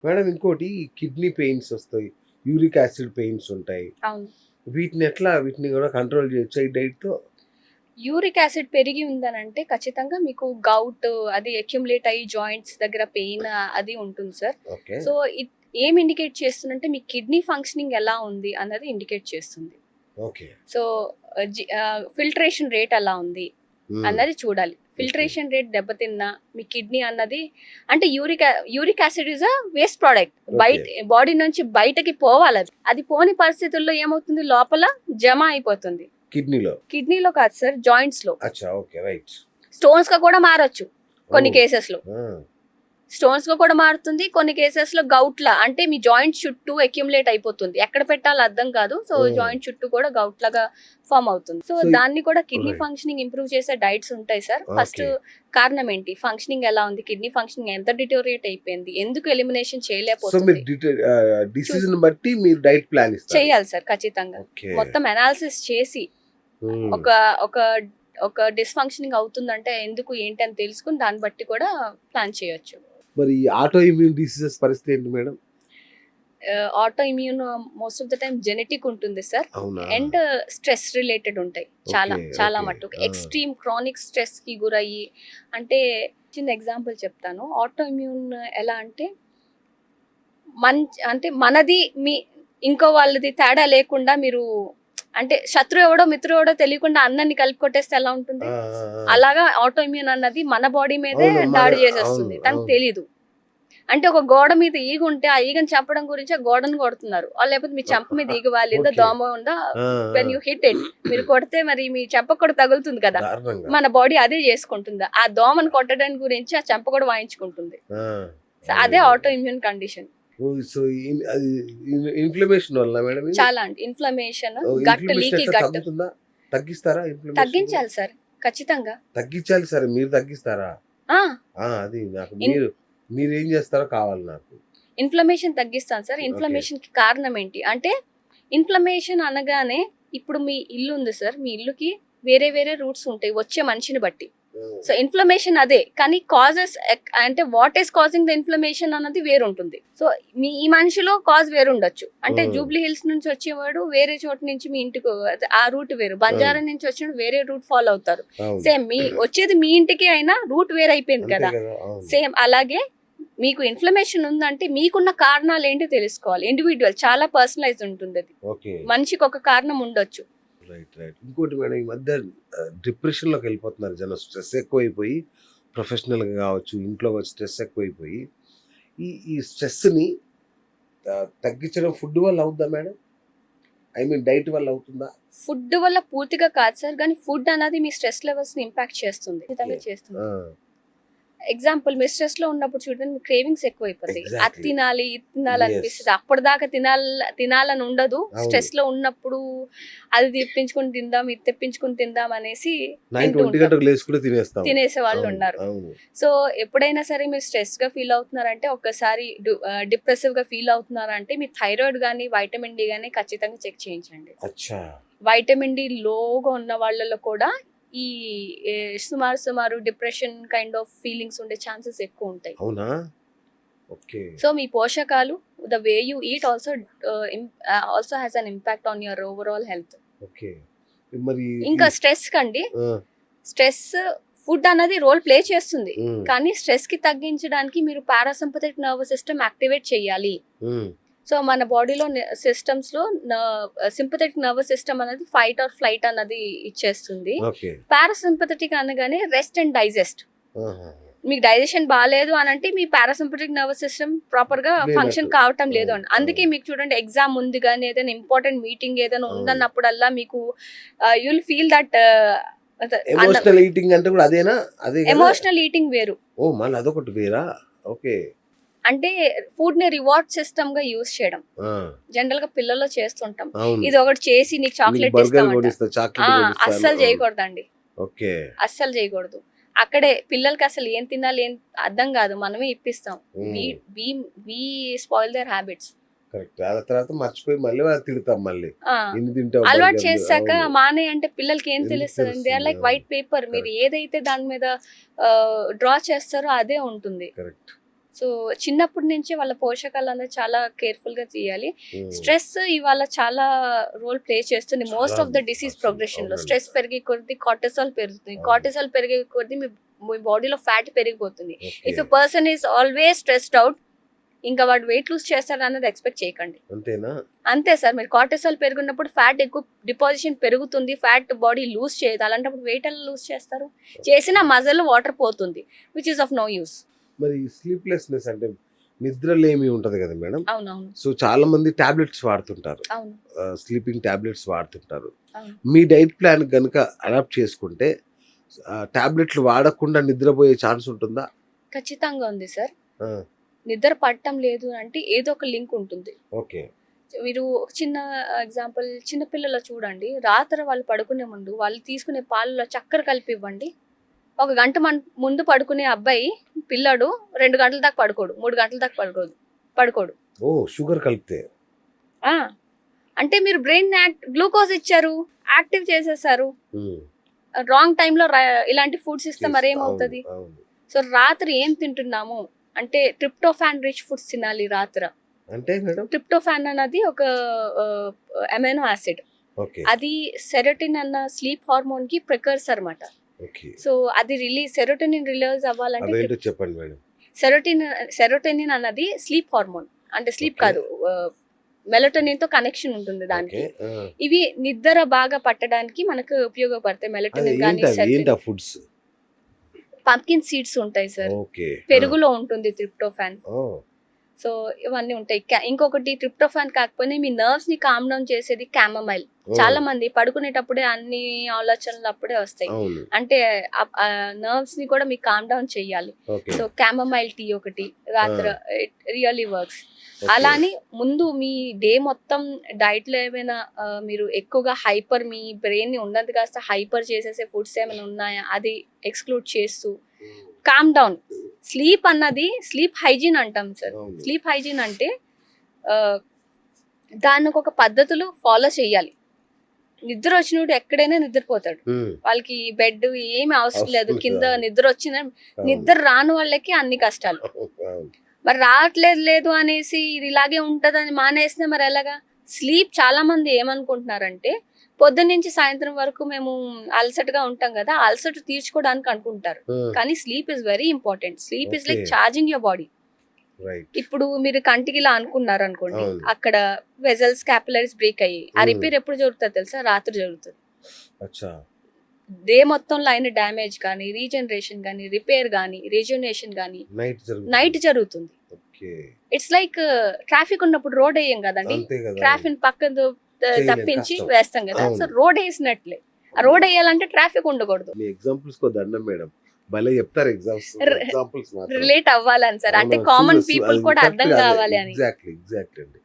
Madam ఇంకోటి kidney pains వస్తాయి, uric acid pains ఉంటాయి. అవును. వీటిని కూడా కంట్రోల్ చేయొచ్చా ఈ డైట్‌తో? యూరిక్ యాసిడ్ పెరిగి ఉందనంటే ఖచ్చితంగా మీకు గౌట్ అది అక్యుములేట్ అయ్యి జాయింట్స్ దగ్గర పెయిన్ అది ఉంటుంది సార్. ఓకే. సో ఏం ఇండికేట్ చేస్తుందంటే మీ కిడ్నీ ఫంక్షనింగ్ ఎలా ఉంది అన్నది ఇండికేట్ చేస్తుంది. ఓకే. సో ఫిల్టరేషన్ రేట్ ఎలా ఉంది హ్మ్. అన్నది చూడాలి. ఫిల్టరేషన్ రేట్ దెబ్బతిన్నా మీ కిడ్నీ అన్నది అంటే uric acid is a waste product. బయట బాడీ నుంచి బయటకి పోవాలి. అది పోని పరిస్థితుల్లో ఏమవుతుంది, లోపల జమ అయిపోతుంది. కిడ్నీలో కాదు సార్, జాయింట్స్ లో. అచ్చా, ఓకే, రైట్. స్టోన్స్ గా కూడా మారొచ్చు కొన్ని కేసెస్ లో. స్టోన్స్ గా కూడా మారుతుంది, కొన్ని కేసెస్ లో గౌట్ లా అంటే మీ జాయింట్ చుట్టూ అక్యుములేట్ అయిపోతుంది. ఎక్కడ పెట్టాలో అర్థం కాదు. సో జాయింట్ చుట్టూ కూడా గౌట్ లాగా ఫామ్ అవుతుంది. సో దాన్ని కూడా కిడ్నీ ఫంక్షనింగ్ ఇంప్రూవ్ చేసే డైట్స్ ఉంటాయి సార్. ఫస్ట్ కారణం ఏంటి, ఫంక్షనింగ్ ఎలా ఉంది, కిడ్నీ ఫంక్షనింగ్ ఎంత డిటోరియేట్ అయిపోయింది, ఎందుకు ఎలిమినేషన్ చేయలేకపోతుంది చేయాలి సార్. ఖచ్చితంగా మొత్తం అనాలిసిస్ చేసి ఒక డిస్ఫంక్షనింగ్ అవుతుందంటే ఎందుకు ఏంటి అని తెలుసుకుని దాన్ని బట్టి కూడా ప్లాన్ చేయొచ్చు. మరి ఆటో ఇమ్యూన్ డిసీజెస్ పరిస్థితి ఏంటి madam? Auto immune most of the time genetic ఉంటుంది సార్. అండ్ స్ట్రెస్ రిలేటెడ్ ఉంటాయి చాలా మట్టుకు. ఎక్స్ట్రీమ్ క్రానిక్ స్ట్రెస్ కి గురయ్యి, అంటే చిన్న ఎగ్జాంపుల్ చెప్తాను. ఆటో ఇమ్యూన్ ఎలా అంటే మనది మీ ఇంకో వాళ్ళది తేడా లేకుండా మీరు అంటే శత్రువు ఎవడో మిత్రుడు ఎవడో తెలియకుండా అన్నాన్ని కలిపి కొట్టేస్తే ఎలా ఉంటుంది, అలాగా ఆటో ఇమ్యూన్ అన్నది మన బాడీ మీదే దాడి చేసేస్తుంది. తనకు తెలీదు. అంటే ఒక గోడ మీద ఈగ ఉంటే ఆ ఈగని చంపడం గురించి ఆ గోడను కొడుతున్నారు, లేకపోతే మీ చెంప మీద ఈగ వాలిందా, దోమ ఉందా, వెన్ యూ హిట్ ఇట్ మీరు కొడితే మరి మీ చెంప కూడా తగులుతుంది కదా. మన బాడీ అదే చేసుకుంటుంది. ఆ దోమను కొట్టడానికి గురించి ఆ చెంప కూడా వాయించుకుంటుంది. అదే auto immune condition. So inflammation వల్ల మేడం చాలా అంటే ఇన్ఫ్లమేషన్, గట్ లీకీ గట్ తగ్గిస్తారా? తగ్గించాలి సార్, ఖచ్చితంగా తగ్గించాలి సార్. మీరు తగ్గిస్తారా? అది నాకు మీరు ఏం చేస్తారో కావాలి నాకు. ఇన్ఫ్లమేషన్ తగ్గిస్తాను సార్. ఇన్ఫ్లమేషన్ కి కారణం ఏంటి అంటే, ఇన్ఫ్లమేషన్ అనగానే ఇప్పుడు మీ ఇల్లు ఉంది సార్, మీ ఇల్లుకి వేరే వేరే రూట్స్ ఉంటాయి వచ్చే మనిషిని బట్టి. సో ఇన్ఫ్లమేషన్ అదే, కానీ కాజెస్ అంటే what is causing the inflammation అన్నది వేరు ఉంటుంది. సో ఈ మనిషిలో కాజ్ వేరు ఉండొచ్చు. అంటే జూబ్లీ హిల్స్ నుంచి వచ్చేవాడు వేరే చోటు నుంచి మీ ఇంటికి ఆ రూట్ వేరు, బంజారా నుంచి వచ్చిన వేరే రూట్ ఫాలో అవుతారు. సేమ్ మీ వచ్చేది మీ ఇంటికి అయినా రూట్ వేరు అయిపోయింది కదా. సేమ్ అలాగే మీకు ఇన్ఫ్లమేషన్ ఉందంటే మీకున్న కారణాలు ఏంటి తెలుసుకోవాలి. ఇండివిజువల్ చాలా పర్సనలైజ్ ఉంటుంది. అది మనిషికి ఒక కారణం ఉండొచ్చు. ఇంకోటి మేడం, ఈ మధ్య డిప్రెషన్లోకి వెళ్ళిపోతున్నారు జనం. స్ట్రెస్ ఎక్కువైపోయి, ప్రొఫెషనల్గా కావచ్చు, ఇంట్లో స్ట్రెస్ ఎక్కువైపోయి, ఈ స్ట్రెస్ని తగ్గించడం ఫుడ్ వల్ల అవుతుందా మేడం? ఐ మీన్ డైట్ వల్ల అవుతుందా? ఫుడ్ వల్ల పూర్తిగా కాదు సార్, కానీ ఫుడ్ అనేది మీ స్ట్రెస్ లెవెల్స్ ని ఇంపాక్ట్ చేస్తుంది. ఎగ్జాంపుల్, మీరు స్ట్రెస్ లో ఉన్నప్పుడు చూడండి, మీ క్రేవింగ్స్ ఎక్కువైపోతాయి. అది తినాలి ఇది తినాలి అనిపిస్తుంది. అప్పటిదాకా తినాలని ఉండదు. స్ట్రెస్ లో ఉన్నప్పుడు అది తెప్పించుకుని తిందాం, ఇది తెప్పించుకుని తిందాం అనేసి తినేసే వాళ్ళు ఉన్నారు. సో ఎప్పుడైనా సరే మీరు స్ట్రెస్ గా ఫీల్ అవుతున్నారంటే, ఒక్కసారి డిప్రెసివ్ గా ఫీల్ అవుతున్నారంటే మీ థైరాయిడ్ గానీ వైటమిన్ డి గానీ ఖచ్చితంగా చెక్ చేయించండి. వైటమిన్ డి లోగా ఉన్న వాళ్ళలో కూడా ఈ సుమారు డిప్రెషన్ కైండ్ ఆఫ్ ఫీలింగ్స్ ఉండే ఛాన్సెస్ ఎక్కువ ఉంటాయి. అవునా? ఓకే. సో మీ పోషకాలు, the way you eat also has an impact on your overall health. Okay. మరి ఇంకా స్ట్రెస్ కండి, స్ట్రెస్ ఫుడ్ అనేది రోల్ ప్లే చేస్తుంది, కానీ స్ట్రెస్ కి తగ్గించడానికి మీరు పారాసింపథెటిక్ నర్వస్ సిస్టమ్ యాక్టివేట్ చేయాలి. సో మన బాడీలో సిస్టమ్స్ లో సింపథెటిక్ నర్వస్ సిస్టమ్ అనేది ఫైట్ ఆర్ ఫ్లైట్ అన్నది ఇచ్చేస్తుంది. పారాసింపథెటిక్ అనగానే రెస్ట్ అండ్ డైజెస్ట్. మీకు డైజెషన్ బాగాలేదు అని అంటే మీ పారాసింపథెటిక్ నర్వస్ సిస్టమ్ ప్రాపర్ గా ఫంక్షన్ కావటం లేదు అని. అందుకే మీకు చూడండి, ఎగ్జామ్ ఉంది కానీ ఏదైనా ఇంపార్టెంట్ మీటింగ్ ఏదైనా ఉందన్నప్పుడల్లా మీకు you'll feel that emotional eating అంటే కూడా అదేనా? ఎమోషనల్ ఈటింగ్ వేరు. ఓ మళ్ళీ అదొకటి వేరా? ఓకే. అంటే ఫుడ్ ని రివార్డ్ సిస్టమ్ గా యూజ్ చేయడం జనరల్ గా పిల్లల్లో చేస్తుంటాం. ఇది ఒకటి చేసి నీకు చాక్లెట్ అస్సలు చేయకూడదండి. అస్సలు చేయకూడదు. అక్కడే పిల్లలకి అసలు ఏం తినాలి ఏం అర్థం కాదు, మనమే ఇప్పిస్తాం. We spoil their habits. అలవాటు చేశాక మానే అంటే పిల్లలకి ఏం తెలుస్తుంది? They are like white paper. మీరు ఏదైతే దాని మీద డ్రా చేస్తారో అదే ఉంటుంది. సో చిన్నప్పటి నుంచే వాళ్ళ పోషకాలు అనేది చాలా కేర్ఫుల్ గా తీయాలి. ఉమ్. స్ట్రెస్ ఇవాళ చాలా రోల్ ప్లే చేస్తుంది మోస్ట్ ఆఫ్ ద డిసీజ్ అసలు ప్రోగ్రెషన్ లో. అవునండి. స్ట్రెస్ పెరిగే కొద్దీ కార్టిసాల్ పెరుగుతుంది, అవును. కార్టిసాల్ పెరిగే కొద్దీ మీ బాడీలో ఫ్యాట్ పెరిగిపోతుంది. Okay. If a person is always stressed out, ఇంకా వాడు వెయిట్ లూజ్ చేస్తాడు అన్నది ఎక్స్పెక్ట్ చేయకండి. అంతేనా? అంతే సార్, మీరు కార్టిసాల్ పెరుగున్నప్పుడు ఫ్యాట్ ఎక్కువ డిపాజిషన్ పెరుగుతుంది, ఫ్యాట్ బాడీ లూజ్ చేయదు. అలాంటప్పుడు వెయిట్ ఎలా లూజ్ చేస్తారు? చేసిన మజల్ వాటర్ పోతుంది, which is of no use. మరి స్లీప్లెస్నెస్ అంటే నిద్రలేమి ఉంటది కదా మేడం. అవునవును సో చాలా మంది టాబ్లెట్స్ వాడుతుంటారు, అవును స్లీపింగ్ టాబ్లెట్స్ వాడుతుంటారు. అవును. మీ డైట్ ప్లాన్ కనుక అడాప్ట్ చేసుకుంటే టాబ్లెట్లు వాడకుండా నిద్రపోయే ఛాన్స్ ఉంటుందా? ఖచ్చితంగా ఉంది సార్. ఆ, నిద్ర పట్టడం లేదు అంటే ఏదో ఒక లింక్ ఉంటుంది. ఓకే. మీరు ఒక చిన్న ఎగ్జాంపుల్, చిన్న పిల్లలు చూడండి, రాత్రి వాళ్ళు పడుకునే ముందు వాళ్ళు తీసుకునే పాలలో చక్కెర కలిపి ఇవ్వండి. ఒక గంట ముందు పడుకునే అబ్బాయి పిల్లడు 2 గంటల దాకా పడుకోడు, 3 గంటల దాకా పడుకోడు. ఓ, షుగర్ కలిపితే? ఆ, అంటే మీరు బ్రెయిన్ గ్లూకోజ్ ఇచ్చారు, యాక్టివ్ చేసేసారు. ఉమ్, రాంగ్ టైంలో ఇలాంటి ఫుడ్స్ ఇస్తే అవును, మరేమవుతుంది? అవును. సో రాత్రి ఏం తింటున్నాము అంటే ట్రిప్టోఫాన్ రిచ్ ఫుడ్స్ తినాలి రాత్రి. అంటే మేడం? ట్రిప్టోఫాన్ అన్నది ఒక అమైనో యాసిడ్. ఓకే. అది సెరోటిన్ అన్న స్లీప్ హార్మోన్ కి ప్రికర్సర్ అన్నమాట. ఓకే. సో అది సెరోటోనిన్ రిలీజ్ అవ్వాలంటే అవేంటో చెప్పండి మేడం. సెరోటోనిన్ అన్నది స్లీప్ హార్మోన్, అంటే స్లీప్ Okay. కాదు, మెలటోనిన్ తో కనెక్షన్ ఉంటుంది దానికి. ఓకే. ఆ. ఇవి నిద్ర బాగా పట్టడానికి మనకు ఉపయోగపడతాయి. అదే మెలటోనిన్ కానీ ఏంటి ఆ ఫుడ్స్? పంకిన్ సీడ్స్ ఉంటాయి సార్, ఓకే. పెరుగులో ఉంటుంది ట్రిప్టోఫాన్. ఓ, సో ఇవన్నీ ఉంటాయి. ఇంకొకటి ట్రిప్టోఫాన్ కాకపోతే మీ నర్వ్స్ ని కామ్ డౌన్ చేసేది క్యామమైల్. ఓ, చాలా మంది పడుకునేటప్పుడే అన్ని ఆలోచనలు అప్పుడే వస్తాయి, అవును. అంటే నర్వ్స్ ని కూడా మీకు కామ్ డౌన్ చెయ్యాలి. ఓకే. సో క్యామమైల్ టీ ఒకటి రాత్రి రియల్లీ వర్క్స్. ఓకే. అలానే ముందు మీ డే మొత్తం డైట్ లో ఏమైనా మీరు ఎక్కువగా హైపర్, మీ బ్రెయిన్ ని ఉన్నది కాస్త హైపర్ చేసేసే ఫుడ్స్ ఏమైనా ఉన్నాయా అది ఎక్స్క్లూడ్ చేస్తూ కామ్ డౌన్. స్లీప్ అన్నది స్లీప్ హైజీన్ అంటాం సార్. అవును. స్లీప్ హైజీన్ అంటే దానికి ఒక పద్ధతులు ఫాలో చేయాలి. నిద్ర వచ్చినప్పుడు ఎక్కడైనా నిద్రపోతాడు, ఉమ్, వాళ్ళకి బెడ్ ఏమి అవసరం లేదు, అవసరం కింద లేదు. నిద్ర వచ్చిన అవును. నిద్ర రాని వాళ్ళకి అన్ని కష్టాలు. అవును. మరి రావట్లేదు అనేసి ఇది ఇలాగే ఉంటదని మానేస్తే మరి ఎలాగా? స్లీప్ చాలా మంది ఏమనుకుంటున్నారంటే పొద్దున్న నుంచి సాయంత్రం వరకు మేము అలసటగా ఉంటాం కదా, అలసట తీర్చుకోవడానికి అనుకుంటారు. ఉమ్, కానీ sleep is very important. Sleep is like Okay. Charging your body. Right. ఇప్పుడు మీరు కంటికి ఇలా అనుకున్నారు అనుకోండి, అవును. అక్కడ వెజల్స్ క్యాపిలరీస్ బ్రేక్ అయ్యి ఆ Hmm. రిపేర్ ఎప్పుడు జరుగుతుంది తెలుసా? రాత్రి జరుగుతుంది. అచ్చా. డే మొత్తంలో అయిన డ్యామేజ్ కానీ, రీజనరేషన్ కానీ, రిపేర్ కానీ, రిజనరేషన్ కానీ నైట్ జరుగుతుంది. ఓకే. ఇట్స్ లైక్ ట్రాఫిక్ ఉన్నప్పుడు రోడ్ వేయం కదండి, అంతే కదా. ట్రాఫిక్ పక్కన చేయలేం, తప్పించి కష్టం. వేస్తాం కదా. అవును. సో రోడ్ వేసినట్లే, ఆ రోడ్ వేయాలంటే ట్రాఫిక్ ఉండకూడదు, మీ ఎగ్జాంపుల్స్ కో దండం మేడం, భలే చెప్తారు ఎగ్జాంపుల్స్ మాత్రం. రిలేట్ అవ్వాలని సార్, అంటే కామన్ పీపుల్ కూడా అర్థం కావాలి అని. ఎగ్జాక్ట్లీ అండి.